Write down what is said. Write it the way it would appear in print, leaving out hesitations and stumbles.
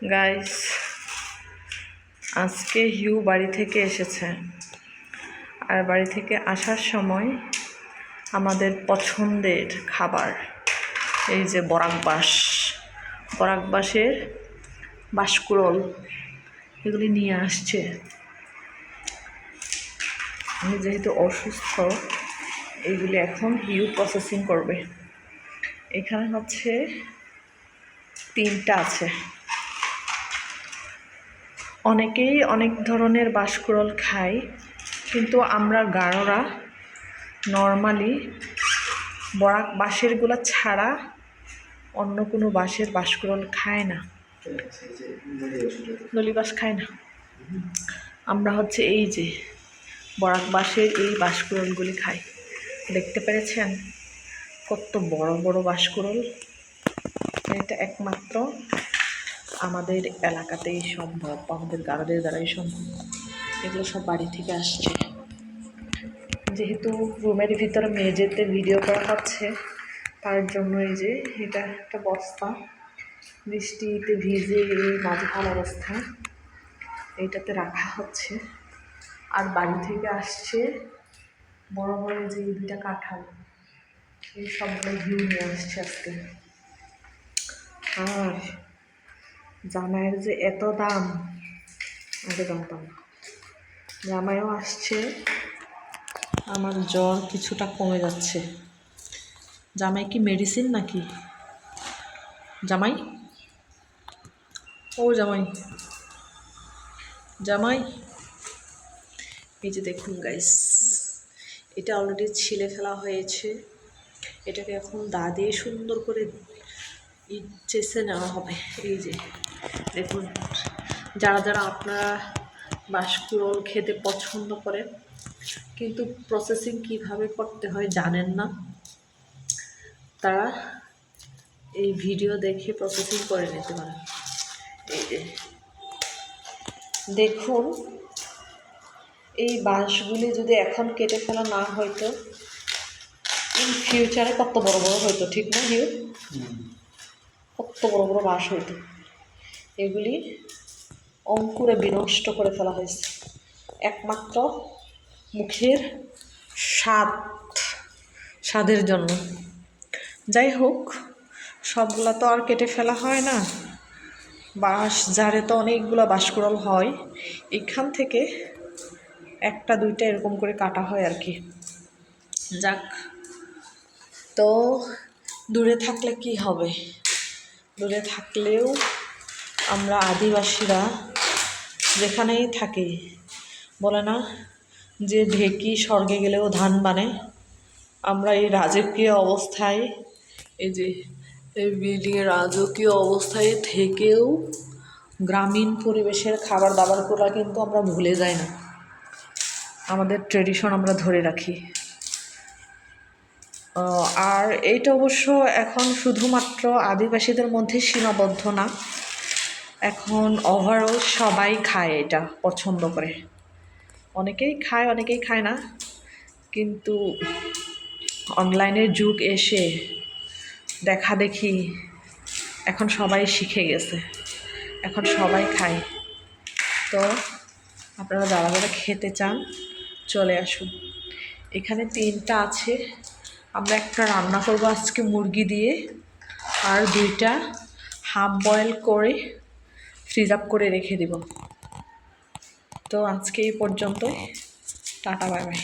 Guys, আজকে Hugh বাড়ি থেকে এসেছে। আর বাড়ি থেকে আসার সময় আমাদের পছন্দের খাবার এই যে বরাকবাসের বাঁশকুড়োল এগুলি নিয়ে আসছে। আমি যেহেতু অসুস্থ, এইগুলি এখন হিউ প্রসেসিং করবে। এখানে হচ্ছে 3টা আছে। অনেকেই অনেক ধরনের বাঁশকুড়োল খায়, কিন্তু আমরা গারোরা নর্মালি বরাক বাঁশেরগুলো ছাড়া অন্য কোনো বাঁশের বাঁশকুড়োল খায় না, নলি বাঁশ খায় না। আমরা হচ্ছে এই যে বরাক বাঁশের এই বাঁশকুড়োলগুলি খাই। দেখতে পেরেছেন কত বড় বড় বাঁশকুড়োল। এটা একমাত্র আমাদের এলাকাতেই সম্ভব, আমাদের গারোদের দ্বারাই সম্ভব। এগুলো সব বাড়ি থেকে আসছে। যেহেতু রুমের ভিতরে মেঝেতে ভিডিও করা হচ্ছে, তার জন্য এই যে এটা একটা বস্তা বৃষ্টিতে ভিজে এই নাজেহাল অবস্থা, এইটাতে রাখা হচ্ছে। আর বাড়ি থেকে আসছে বড় বড় যে 2টা কাঁঠাল, এই সবগুলো ভিউ নিয়ে আসছে আজকে। আর জামাইয়ের যে এত দাম, আগে জানতাম না। জামাইও আসছে, আমার জ্বর কিছুটা কমে যাচ্ছে। জামাই কি মেডিসিন নাকি? জামাই, ও জামাই, জামাই, এই যে দেখুন গাইস, এটা অলরেডি ছিলে ফেলা হয়েছে। এটাকে এখন দা দিয়ে সুন্দর করে চেষে নেওয়া হবে। এই যে দেখুন, যারা যারা আপনারা বাঁশকুড়োল খেতে পছন্দ করেন কিন্তু প্রসেসিং কিভাবে করতে হয় জানেন না, তারা এই ভিডিও দেখে প্রসেসিং করে নিতে পারেন। এই যে দেখুন, এই বাঁশগুলি যদি এখন কেটে ফেলা না হয়তো ইন ফিউচারে কত বড় বড় হইতো, ঠিক না হিউ? কত বড় বড় বাঁশ হইতো। এগুলি অঙ্কুরে বিনষ্ট করে ফেলা হয়েছে একমাত্র মুখের স্বাদের জন্য। যাই হোক, সবগুলা তো আর কেটে ফেলা হয় না। বাঁশ ঝাড়ে তো অনেকগুলো বাঁশকুড়োল হয়, এখান থেকে 1টা 2টা এরকম করে কাটা হয় আর কি। যাক, তো দূরে থাকলে কি হবে? দূরে থাকলেও আমরা আদিবাসীরা যেখানেই থাকি, বলে না যে ঢেকি স্বর্গে গেলেও ধান বানে। আমরা এই রাজকীয় অবস্থায়, এই যে এই বিল্ডিংয়ের রাজকীয় অবস্থায় থেকেও গ্রামীণ পরিবেশের খাবার দাবারগুলো কিন্তু আমরা ভুলে যাই না। আমাদের ট্রেডিশন আমরা ধরে রাখি। আর এইটা অবশ্য এখন শুধুমাত্র আদিবাসীদের মধ্যে সীমাবদ্ধ না, এখন ওভারঅল সবাই খায়, এটা পছন্দ করে। অনেকেই খায়, অনেকেই খায় না, কিন্তু অনলাইনের যুগ এসে দেখা দেখি এখন সবাই শিখে গেছে, এখন সবাই খায়। তো আপনারা যারা যারা খেতে চান চলে আসুন। এখানে 3টা আছে। আমরা একটা রান্না করবো আজকে মুরগি দিয়ে, আর 2টা হাফ বয়েল করে ফ্রিজ আপ করে রেখে দিব। তো আজকে এই পর্যন্তই। Tata, bye bye.